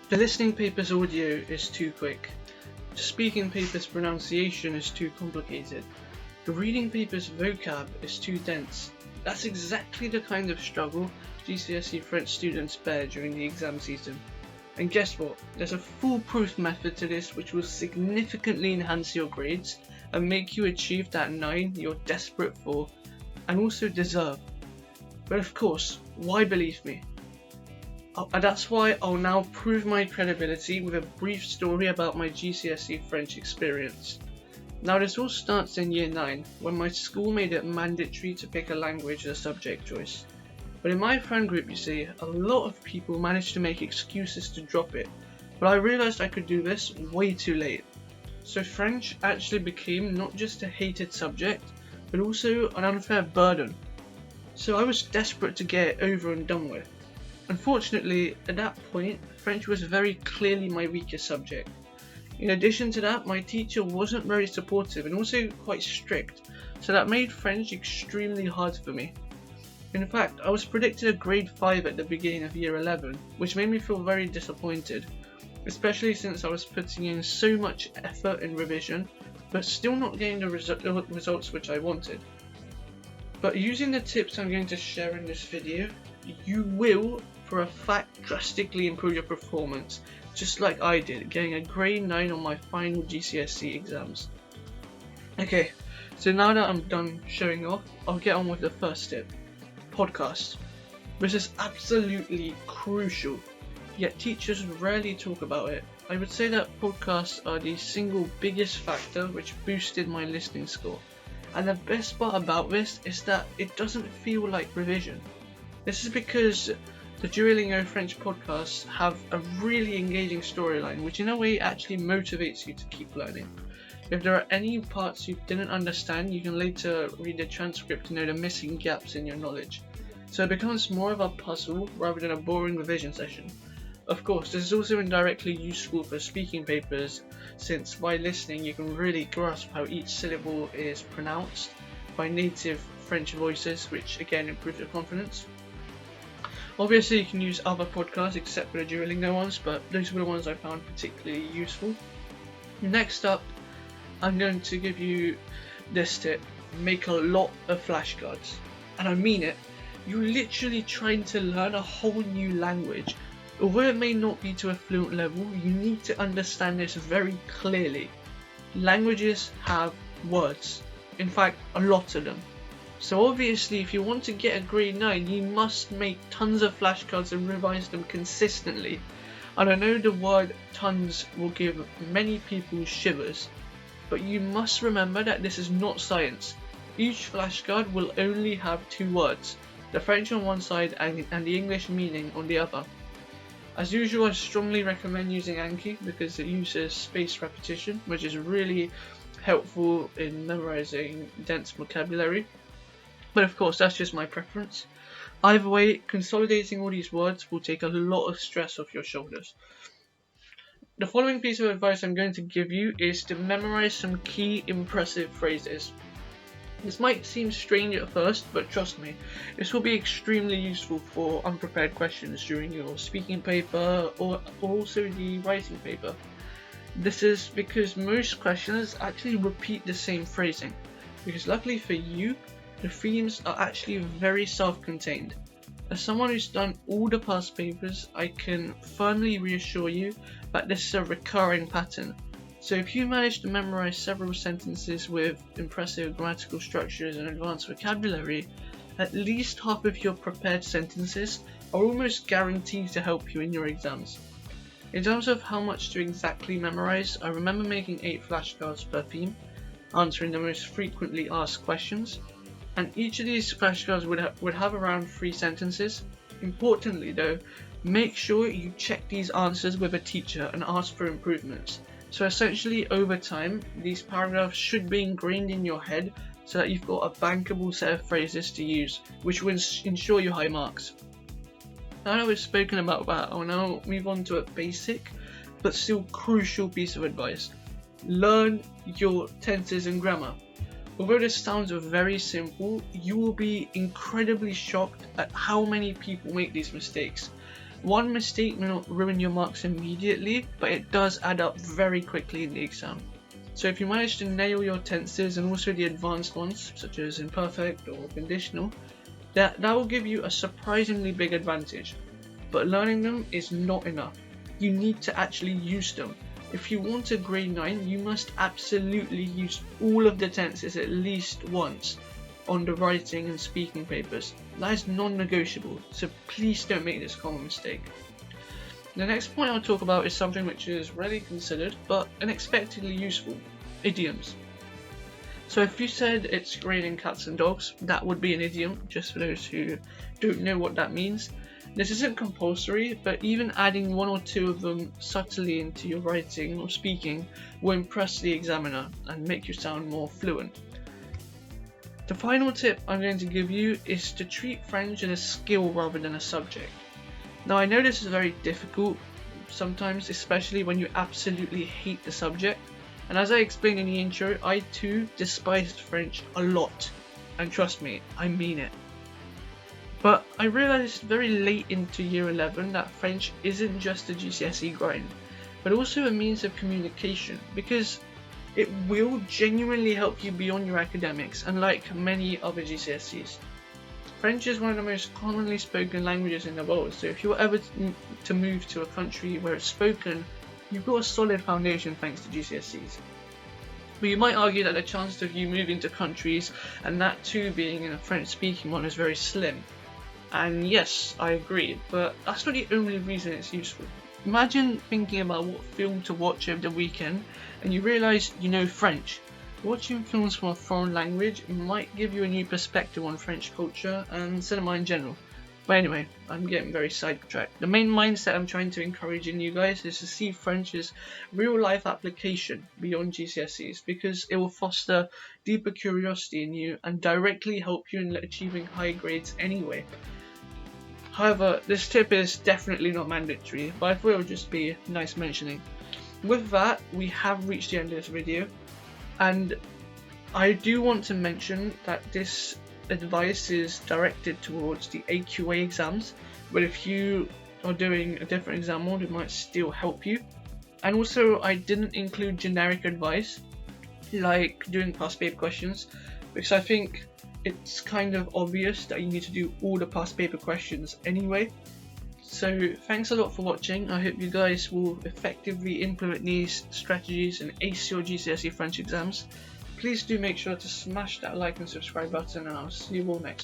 The listening paper's audio is too quick. The speaking paper's pronunciation is too complicated. The reading paper's vocab is too dense. That's exactly the kind of struggle GCSE French students bear during the exam season. And guess what? There's a foolproof method to this which will significantly enhance your grades and make you achieve that 9 you're desperate for and also deserve. But of course, why believe me? That's why I'll now prove my credibility with a brief story about my GCSE French experience. Now this all starts in year 9, when my school made it mandatory to pick a language as a subject choice. But in my friend group, you see, a lot of people managed to make excuses to drop it, but I realised I could do this way too late. So French actually became not just a hated subject, but also an unfair burden. So I was desperate to get it over and done with. Unfortunately, at that point, French was very clearly my weakest subject. In addition to that, my teacher wasn't very supportive and also quite strict, so that made French extremely hard for me. In fact, I was predicted a grade 5 at the beginning of year 11, which made me feel very disappointed, especially since I was putting in so much effort in revision, but still not getting the results which I wanted. But using the tips I'm going to share in this video, you will, for a fact, drastically improve your performance, just like I did, getting a grade 9 on my final GCSE exams. Okay, so now that I'm done showing off, I'll get on with the first tip. Podcasts. This is absolutely crucial, yet teachers rarely talk about it. I would say that podcasts are the single biggest factor which boosted my listening score. And the best part about this is that it doesn't feel like revision. This is because the Duolingo French podcasts have a really engaging storyline, which in a way actually motivates you to keep learning. If there are any parts you didn't understand, you can later read the transcript to know the missing gaps in your knowledge. So it becomes more of a puzzle rather than a boring revision session. Of course, this is also indirectly useful for speaking papers, since by listening you can really grasp how each syllable is pronounced by native French voices, which again improves your confidence. Obviously you can use other podcasts except for the Duolingo ones, but those were the ones I found particularly useful. Next up, I'm going to give you this tip: make a lot of flashcards. And I mean it, you're literally trying to learn a whole new language. Although it may not be to a fluent level, you need to understand this very clearly. Languages have words, in fact a lot of them. So obviously if you want to get a grade 9, you must make tons of flashcards and revise them consistently. And I know the word tons will give many people shivers, but you must remember that this is not science. Each flashcard will only have 2 words, the French on one side and the English meaning on the other. As usual, I strongly recommend using Anki because it uses spaced repetition, which is really helpful in memorizing dense vocabulary. But of course, that's just my preference. Either way, consolidating all these words will take a lot of stress off your shoulders. The following piece of advice I'm going to give you is to memorize some key impressive phrases. This might seem strange at first, but trust me, this will be extremely useful for unprepared questions during your speaking paper or also the writing paper. This is because most questions actually repeat the same phrasing, because luckily for you, the themes are actually very self-contained. As someone who's done all the past papers, I can firmly reassure you that this is a recurring pattern. So if you manage to memorize several sentences with impressive grammatical structures and advanced vocabulary, at least half of your prepared sentences are almost guaranteed to help you in your exams. In terms of how much to exactly memorize, I remember making 8 flashcards per theme, answering the most frequently asked questions, and each of these flashcards would have around 3 sentences. Importantly though, make sure you check these answers with a teacher and ask for improvements. So essentially over time, these paragraphs should be ingrained in your head so that you've got a bankable set of phrases to use, which will ensure you high marks. Now that we've spoken about that, I'll now move on to a basic but still crucial piece of advice. Learn your tenses and grammar. Although this sounds very simple, you will be incredibly shocked at how many people make these mistakes. One mistake may not ruin your marks immediately, but it does add up very quickly in the exam. So if you manage to nail your tenses and also the advanced ones, such as imperfect or conditional, that will give you a surprisingly big advantage. But learning them is not enough. You need to actually use them. If you want a grade 9, you must absolutely use all of the tenses at least once on the writing and speaking papers. That is non-negotiable, so please don't make this common mistake. The next point I'll talk about is something which is rarely considered, but unexpectedly useful: idioms. So if you said it's grading cats and dogs, that would be an idiom, just for those who don't know what that means. This isn't compulsory, but even adding one or two of them subtly into your writing or speaking will impress the examiner and make you sound more fluent. The final tip I'm going to give you is to treat French as a skill rather than a subject. Now, I know this is very difficult sometimes, especially when you absolutely hate the subject, and as I explained in the intro, I too despised French a lot, and trust me, I mean it. But I realised very late into year 11 that French isn't just a GCSE grind, but also a means of communication, because it will genuinely help you beyond your academics, unlike many other GCSEs. French is one of the most commonly spoken languages in the world, so if you're ever to move to a country where it's spoken, you've got a solid foundation thanks to GCSEs. But you might argue that the chances of you moving to countries, and that too being in a French speaking one, is very slim. And yes, I agree, but that's not the only reason it's useful. Imagine thinking about what film to watch over the weekend and you realise you know French. Watching films from a foreign language might give you a new perspective on French culture and cinema in general. But anyway, I'm getting very sidetracked. The main mindset I'm trying to encourage in you guys is to see French as real life application beyond GCSEs, because it will foster deeper curiosity in you and directly help you in achieving high grades anyway. However, this tip is definitely not mandatory, but I thought it would just be nice mentioning. With that, we have reached the end of this video, and I do want to mention that this advice is directed towards the AQA exams, but if you are doing a different exam mode, it might still help you. And also, I didn't include generic advice like doing past paper questions, because I think it's kind of obvious that you need to do all the past paper questions anyway. So thanks a lot for watching. I hope you guys will effectively implement these strategies and ace your GCSE French exams. Please do make sure to smash that like and subscribe button, and I'll see you all next time.